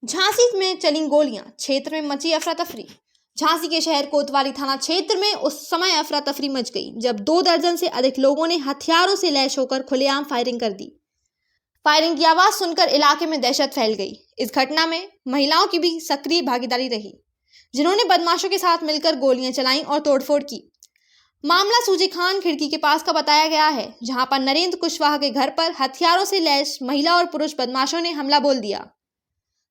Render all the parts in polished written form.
झांसी में चली गोलियां, क्षेत्र में मची अफरा तफरी। झांसी के शहर कोतवाली थाना क्षेत्र में उस समय अफरा तफरी मच गई जब 2 दर्जन से अधिक लोगों ने हथियारों से लैस होकर खुलेआम फायरिंग कर दी। फायरिंग की आवाज सुनकर इलाके में दहशत फैल गई। इस घटना में महिलाओं की भी सक्रिय भागीदारी रही, जिन्होंने बदमाशों के साथ मिलकर गोलियां चलाईं और तोड़फोड़ की। मामला सूजे खान खिड़की के पास का बताया गया है, जहां पर नरेंद्र कुशवाहा के घर पर हथियारों से लैस महिला और पुरुष बदमाशों ने हमला बोल दिया।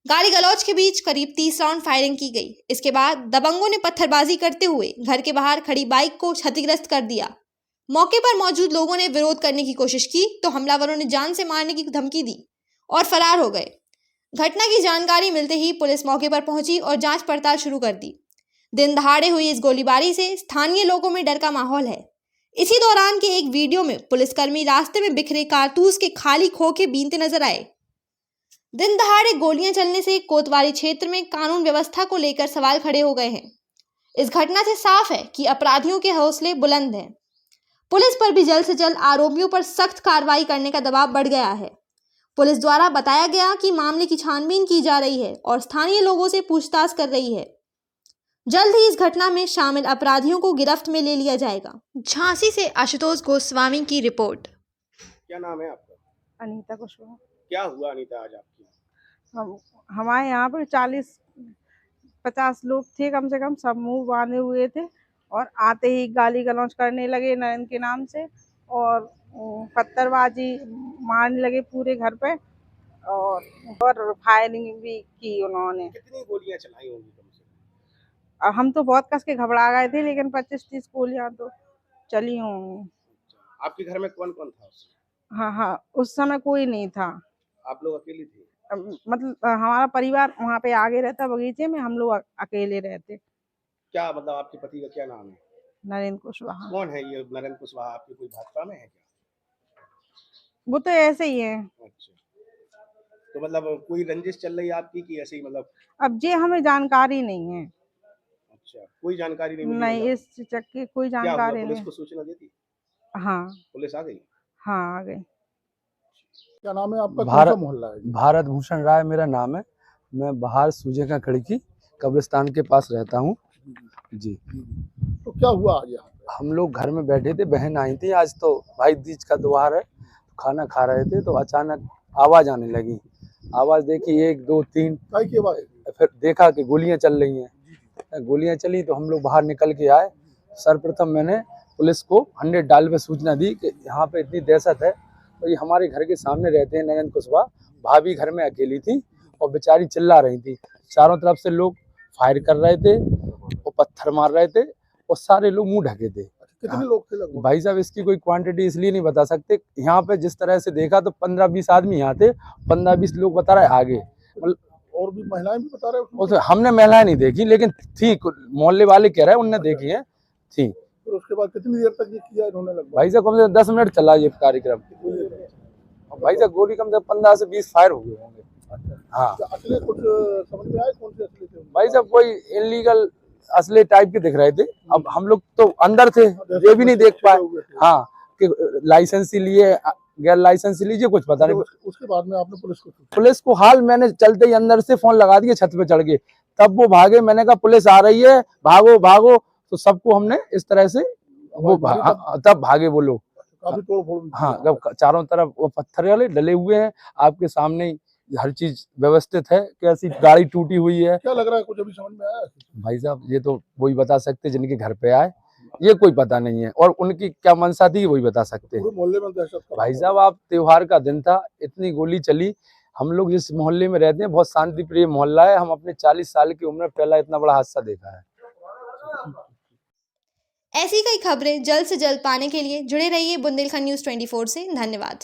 गाली गलौज के बीच करीब 30 राउंड फायरिंग की गई। इसके बाद दबंगों ने पत्थरबाजी करते हुए घर के बाहर खड़ी बाइक को क्षतिग्रस्त कर दिया। मौके पर मौजूद लोगों ने विरोध करने की कोशिश की तो हमलावरों ने जान से मारने की धमकी दी और फरार हो गए। घटना की जानकारी मिलते ही पुलिस मौके पर पहुंची और जांच पड़ताल शुरू कर दी। दिन दहाड़े हुई इस गोलीबारी से स्थानीय लोगों में डर का माहौल है। इसी दौरान के एक वीडियो में पुलिसकर्मी रास्ते में बिखरे कारतूस के खाली खोखे बीनते नजर आए। दिन दहाड़े गोलियां चलने से कोतवाली क्षेत्र में कानून व्यवस्था को लेकर सवाल खड़े हो गए हैं। इस घटना से साफ है कि अपराधियों के हौसले बुलंद हैं। पुलिस पर भी जल्द से जल्द आरोपियों पर सख्त कार्रवाई करने का दबाव बढ़ गया है। पुलिस द्वारा बताया गया कि मामले की छानबीन की जा रही है और स्थानीय लोगों से पूछताछ कर रही है। जल्द ही इस घटना में शामिल अपराधियों को गिरफ्त में ले लिया जाएगा। झांसी से आशुतोष गोस्वामी की रिपोर्ट। क्या नाम है आपका? अनीता कुशवाहा। क्या हुआ अनीता आज आपकी? हमारे यहाँ पर 40-50 लोग थे कम से कम, सब मुंह बांधे हुए थे और आते ही गाली गलौज करने लगे नरेंद्र के नाम से और पत्थरबाजी मारने लगे पूरे घर पे और फायरिंग भी की उन्होंने। कितनी गोलियां चलाई होंगी कम से कम? हम तो बहुत कस के घबरा गए थे, लेकिन 25-30 गोलियां तो चली होंगी। आपके घर में कौन कौन था उस समय? हाँ, उस समय कोई नहीं था। आप लोग अकेली थी? मतलब हमारा परिवार वहाँ पे आगे रहता बगीचे में, हम लोग अकेले रहते। क्या मतलब आपके पति का क्या नाम है? नरेंद्र कुशवाहा। कौन है ये नरेंद्र कुशवाहा? आपके कोई भाजपा में है क्या? वो तो ऐसे ही है। अच्छा, तो मतलब कोई रंजिश चल रही है आपकी कि ऐसे ही मतलब? अब ये हमें जानकारी नहीं है। अच्छा, कोई जानकारी नहीं मिली? नहीं, मतलब इस चीज़ की कोई क्या हुआ? जानकारी पुलिस नहीं। को सूचना दी थी? हाँ पुलिस आ गई? हाँ, आ गई। क्या नाम है आपका? कौन सा मोहल्ला है? भारत भूषण राय मेरा नाम है। मैं बाहर सूजे का खिड़की कब्रिस्तान के पास रहता हूँ जी। तो क्या हुआ आज यहाँ पे? हम लोग घर में बैठे थे, बहन आई थी, आज तो भाई तीज का त्योहार है, खाना खा रहे थे तो अचानक आवाज़ आने लगी। आवाज़ देखी 1 2 3, फिर देखा कि गोलियां चल रही हैं। गोलियां चली तो हम लोग बाहर निकल के आए। सर्वप्रथम मैंने पुलिस को 100 डायल पे सूचना दी कि यहाँ पे इतनी दहशत है। तो ये हमारे घर के सामने रहते हैं नरेंद्र कुशवाहा, भाभी घर में अकेली थी और बेचारी चिल्ला रही थी। चारों तरफ से लोग फायर कर रहे थे और पत्थर मार रहे थे और सारे लोग मुंह ढके थे। कितने लोग थे लगभग? भाई साहब इसकी कोई क्वांटिटी इसलिए नहीं बता सकते। यहाँ पे जिस तरह से देखा तो 15-20 आदमी यहाँ थे, 15-20 लोग बता रहे आगे। और भी महिलाएं भी बता रहे तो हमने महिलाएं नहीं देखी, लेकिन थी, मोहल्ले वाले कह रहे हैं उनने देखी है, थी। फिर उसके बाद कितनी देर तक ये किया इन्होंने लगभग? भाई साहब कम से कम 10 मिनट चला ये कार्यक्रम। भाई साहब गोली कम से कम 15 से 20 फायर हो गए होंगे। हाँ, असले कुछ समझ में आए? कौन से असले थे? भाई साहब कोई इलीगल असले टाइप के दिख रहे थे। अब हम लोग तो अंदर थे, ये भी नहीं देख पाए। हाँ, कि लाइसेंस लिए गैर लाइसेंस लीजिए, कुछ पता नहीं। उसके बाद में आपने पुलिस को हाल मैंने चलते ही अंदर से फोन लगा दिया, छत पे चढ़ के, तब वो भागे। मैंने कहा पुलिस आ रही है, भागो भागो। तो सबको हमने इस तरह से वो तब भागे वो लोग। काफी तोड़-फोड़। हाँ, चारों तरफ वो पत्थर वाले डले हुए हैं, आपके सामने ही हर चीज व्यवस्थित है। कैसी गाड़ी टूटी हुई है। क्या लग रहा है, कुछ अभी समझ में आया? भाई साहब ये तो वही बता सकते जिनके घर पे आए, ये कोई पता नहीं है, और उनकी क्या मनसा थी वही बता सकते हैं। मोहल्ले में दहशत का भाई साहब आप त्योहार का दिन था, इतनी गोली चली। हम लोग जिस मोहल्ले में रहते हैं बहुत शांति प्रिय मोहल्ला है। हम अपने 40 साल की उम्र में पहला इतना बड़ा हादसा देखा है। ऐसी कई खबरें जल्द से जल्द पाने के लिए जुड़े रहिए बुंदेलखंड न्यूज़ 24 से। धन्यवाद।